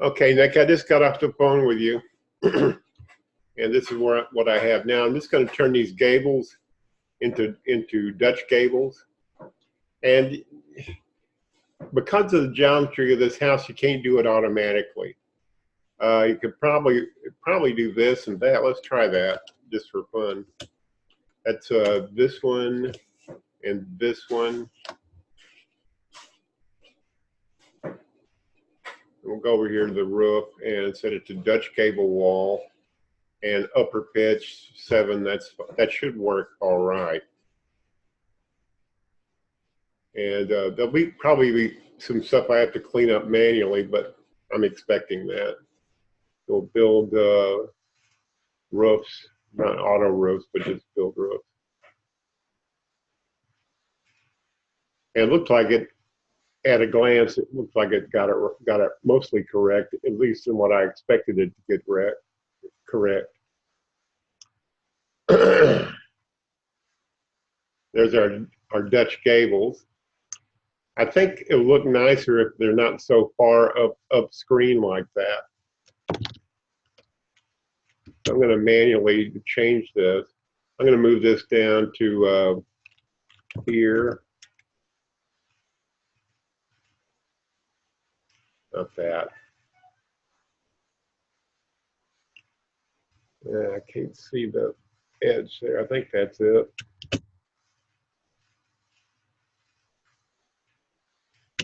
Okay, Nick, I just got off the phone with you, and this is what I have now. I'm just going to turn these gables into Dutch gables, and because of the geometry of this house, you can't do it automatically. You could probably do this and that. Let's try that just for fun. That's this one and this one. We'll go over here to the roof and set it to Dutch gable wall and upper pitch 7. That should work all right. And there'll probably be some stuff I have to clean up manually, but I'm expecting that. We'll build roofs, not auto roofs, but just build roofs. And it looked like it, at a glance, it looks like it got it mostly correct, at least in what I expected it to get correct. There's our Dutch gables. I think it'll look nicer if they're not so far up screen like that. So I'm going to manually change this. I'm going to move this down to here. Not that. I can't see the edge there. I think that's it.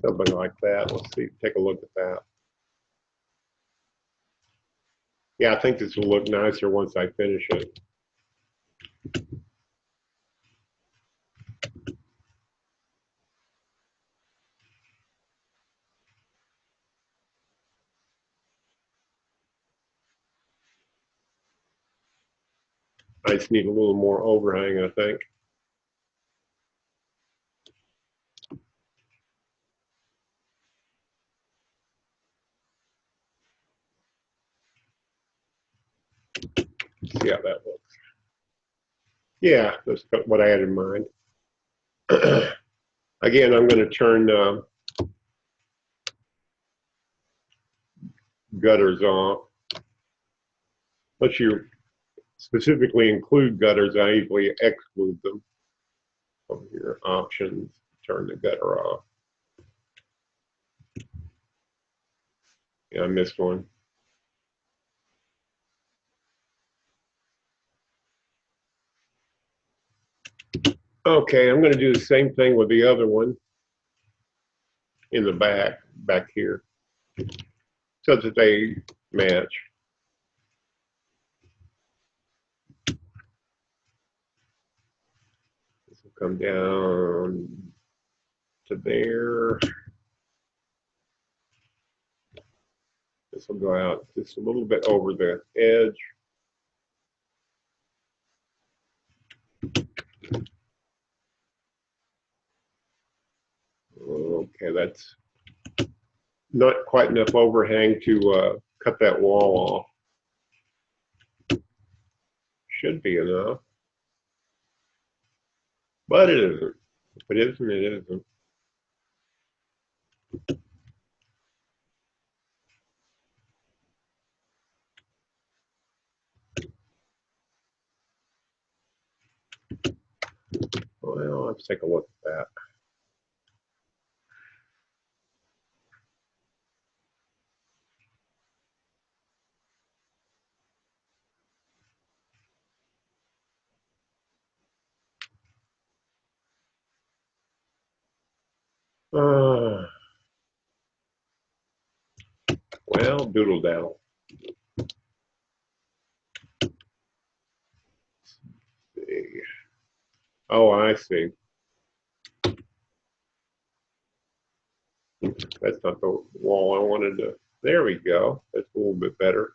Something like that. Let's see. Take a look at that. Yeah, I think this will look nicer once I finish it. I just need a little more overhang, I think. See how that looks. Yeah, that's what I had in mind. Again, I'm going to turn gutters off. Unless you specifically include gutters, I usually exclude them. Over here, options, turn the gutter off. Yeah, I missed one. Okay, I'm going to do the same thing with the other one in the back here, so that they match. This will come down to there. This will go out just a little bit over the edge. Okay, that's not quite enough overhang to cut that wall off. Should be enough, but it isn't. If it isn't, it isn't. Well, let's take a look at that. Well, doodle daddle. Oh, I see. That's not the wall I wanted to. There we go. That's a little bit better.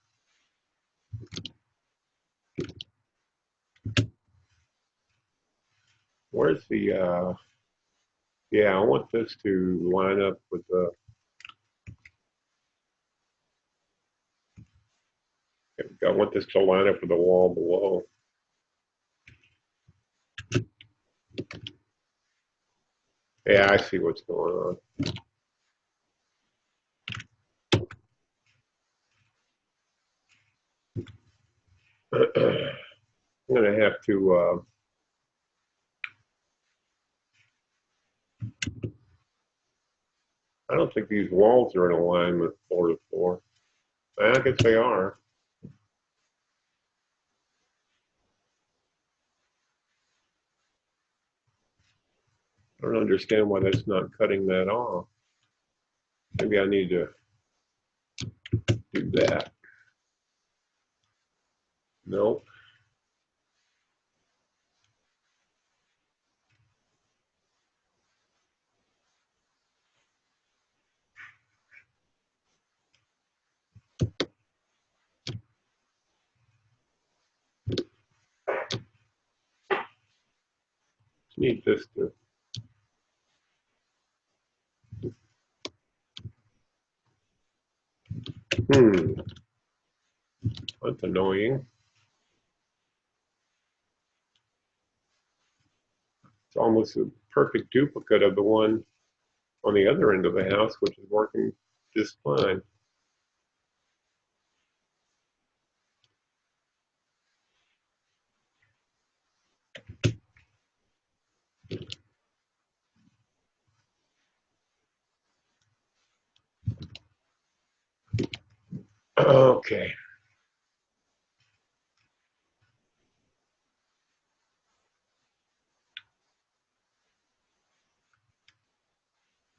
Where's the, yeah, I want this to line up with the, I want this to line up with the wall below. Yeah, I see what's going on. I'm going to have to, I don't think these walls are in alignment floor to floor. I guess they are. I don't understand why that's not cutting that off. Maybe I need to do that. Nope. Need this to. That's annoying. It's almost a perfect duplicate of the one on the other end of the house, which is working just fine. Okay.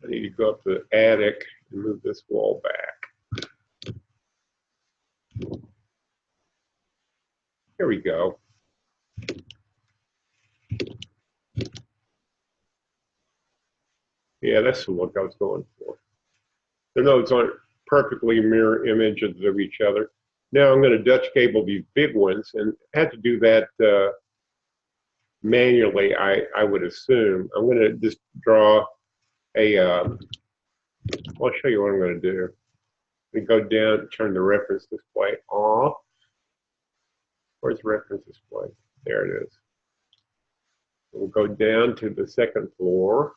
I need to go up to the attic and move this wall back. Here we go. Yeah, that's the look I was going for. The notes aren't perfectly mirror images of each other. Now I'm going to Dutch cable these big ones, and I had to do that manually, I would assume. I'm going to just draw a, I'll show you what I'm going to do. We go down, turn the reference display off. Where's the reference display? There it is. We'll go down to the second floor.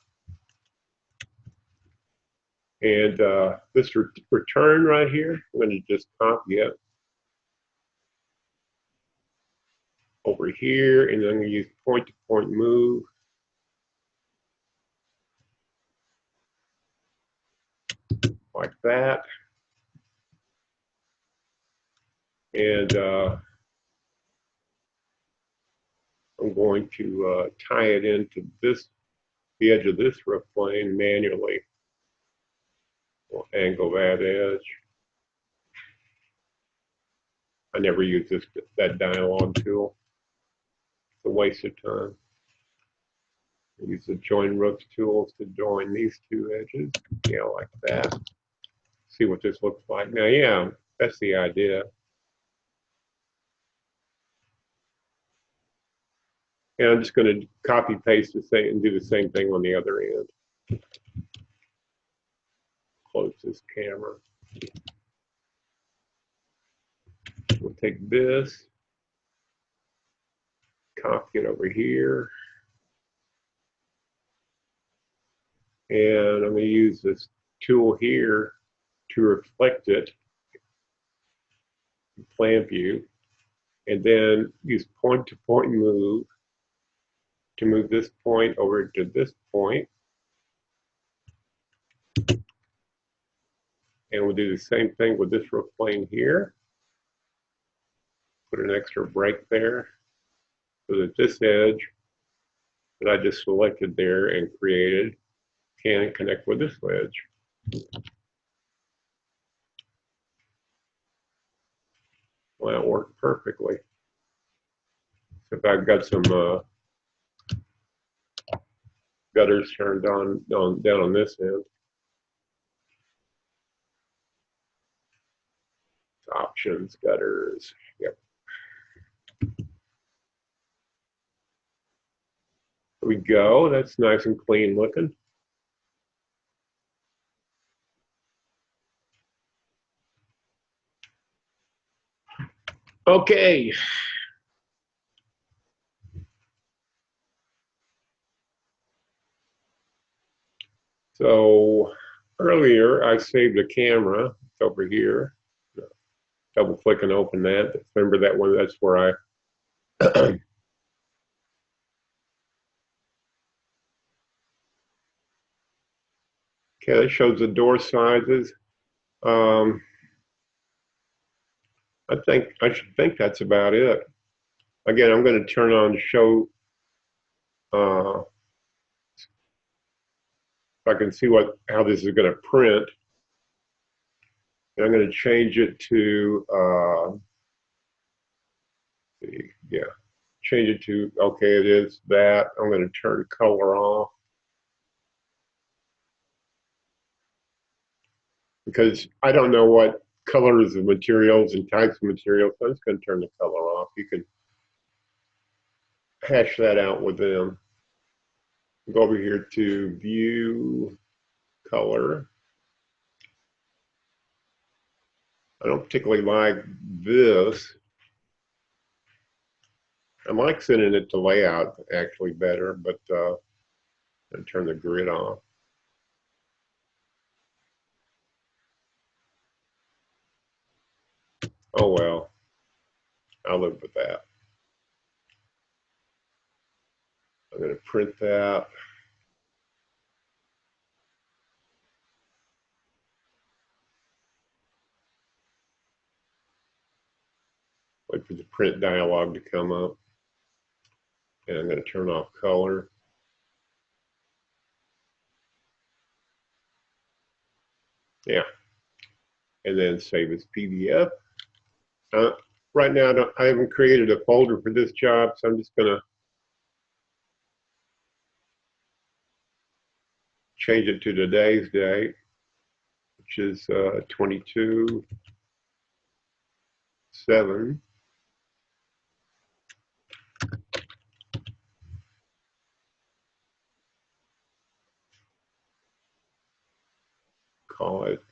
And this return right here, I'm going to just copy it over here, and then I'm going to use point-to-point move. Like that. And I'm going to tie it into the edge of this roof plane manually. We'll angle that edge. I never use that dialog tool. It's a waste of time. I use the join roofs tools to join these two edges. Yeah, like that. See what this looks like. Now, yeah, that's the idea. And I'm just going to copy paste the same and do the same thing on the other end. Close this camera. We'll take this, copy it over here, and I'm going to use this tool here to reflect it in plan view, and then use point-to-point move to move this point over to this point. And we'll do the same thing with this roof plane here. Put an extra break there so that this edge that I just selected there and created can connect with this edge. Well, that worked perfectly. Except I've got some gutters turned on down on this end. Options, gutters, yep. There we go, that's nice and clean looking. Okay. So earlier I saved a camera, it's over here. double click and open that. Remember that one? That's where I okay, that shows the door sizes. Um, I should think that's about it. Again, I'm going to turn on show. If I can see how this is going to print, and I'm going to change it to yeah, change it to okay. It is that. I'm going to turn color off because I don't know what colors of materials and types of materials. So I'm just going to turn the color off. You can hash that out with them. Go over here to view color. I don't particularly like this. I like sending it to layout actually better, but and turn the grid off. Oh well, I'll live with that. I'm going to print that. Wait for the print dialog to come up. And I'm going to turn off color. Yeah. And then save as PDF. Right now, I haven't created a folder for this job, so I'm just going to change it to today's date, which is 22/7. Call it.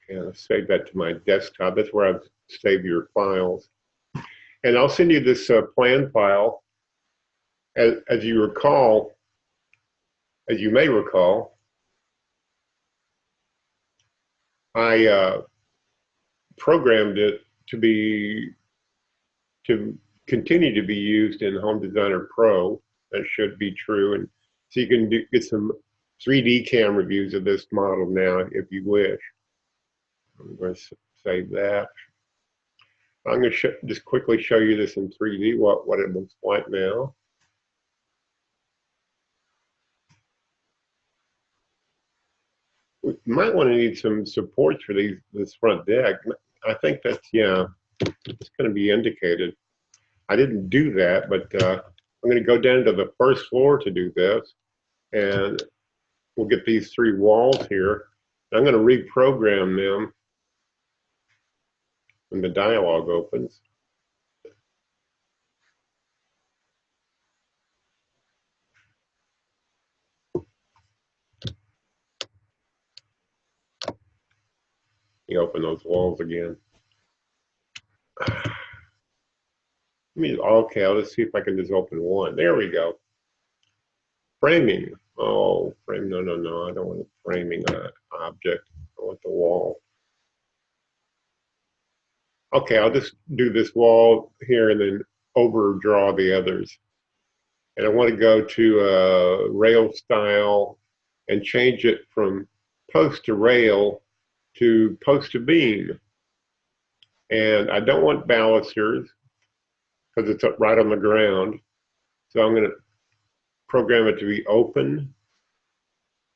And save that to my desktop. That's where I save your files. And I'll send you this plan file. As you recall, as you may recall, I programmed it to continue to be used in Home Designer Pro. That should be true. And so you can get some 3D camera views of this model now if you wish. I'm going to save that. I'm going to just quickly show you this in 3D, what it looks like now. We might want to need some supports for this front deck. I think that's, yeah, it's going to be indicated. I didn't do that, but I'm going to go down to the first floor to do this. And we'll get these 3 walls here. I'm going to reprogram them when the dialog opens. You open those walls again. Okay, I'll just see if I can just open one. There we go. Framing. Oh, frame. No. I don't want a framing object. I want the wall. Okay, I'll just do this wall here and then overdraw the others. And I want to go to rail style and change it from post to rail to post to beam. And I don't want balusters because it's up right on the ground. So I'm going to program it to be open,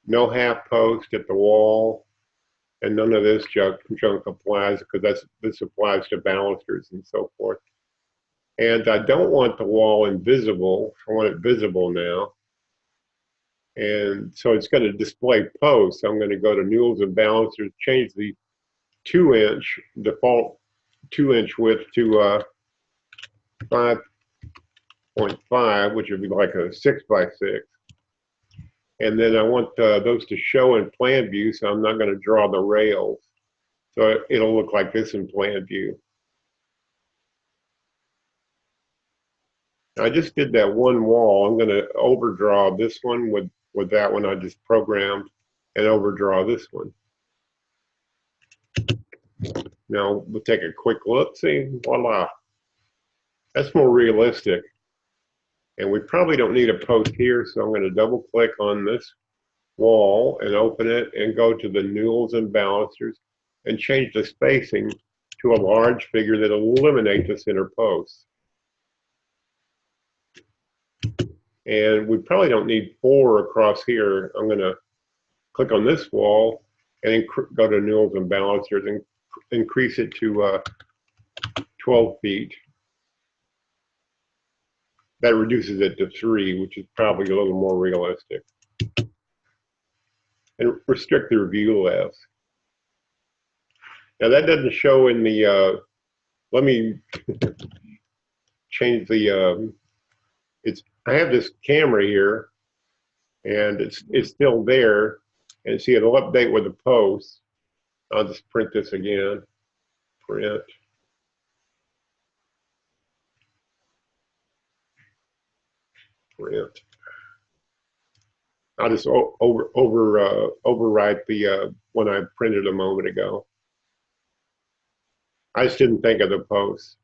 no half post at the wall, and none of this junk applies because this applies to balusters and so forth. And I don't want the wall invisible. I want it visible now. And so it's going to display posts. I'm going to go to Newels and Balusters, change the 2-inch, default 2-inch width to 5.5, which would be like a 6x6. And then I want those to show in plan view, so I'm not going to draw the rails. So it'll look like this in plan view. I just did that one wall. I'm going to overdraw this one with with that one I just programmed and overdraw this one. Now we'll take a quick look, see, voila. That's more realistic. And we probably don't need a post here, so I'm going to double click on this wall and open it and go to the newels and balusters and change the spacing to a large figure that will eliminate the center post. And we probably don't need 4 across here. I'm going to click on this wall and go to newels and balusters and increase it to 12 feet. That reduces it to 3, which is probably a little more realistic. And restrict the view left. Now that doesn't show in the, let me change the, I have this camera here and it's still there. And see, it'll update with the post. I'll just print this again, print. Print. I'll just overwrite the one I printed a moment ago. I just didn't think of the post.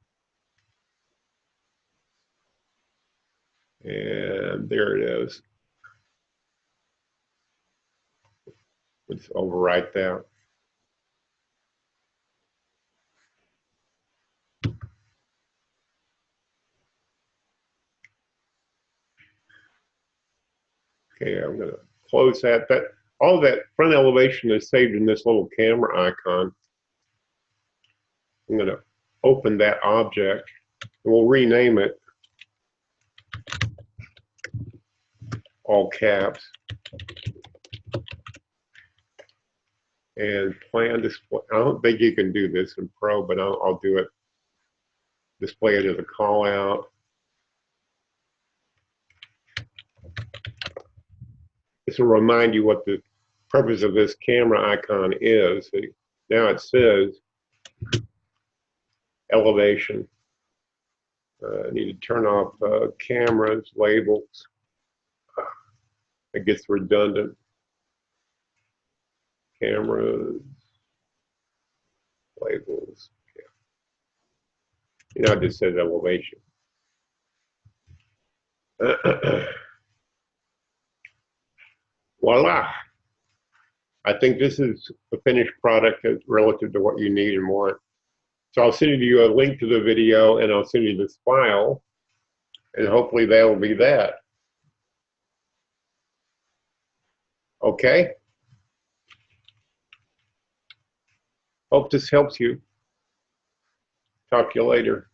And there it is. Let's overwrite that. Okay, I'm going to close that. All that front elevation is saved in this little camera icon. I'm going to open that object and we'll rename it, all caps, and plan display. I don't think you can do this in Pro, but I'll do it. Display it as a call out. This will remind you what the purpose of this camera icon is. Now it says elevation. I need to turn off cameras, labels. It gets redundant. Cameras, labels. Yeah. You know, it just says elevation. Voila. I think this is a finished product relative to what you need and want. So I'll send you a link to the video and I'll send you this file and hopefully that will be that. Okay? Hope this helps you. Talk to you later.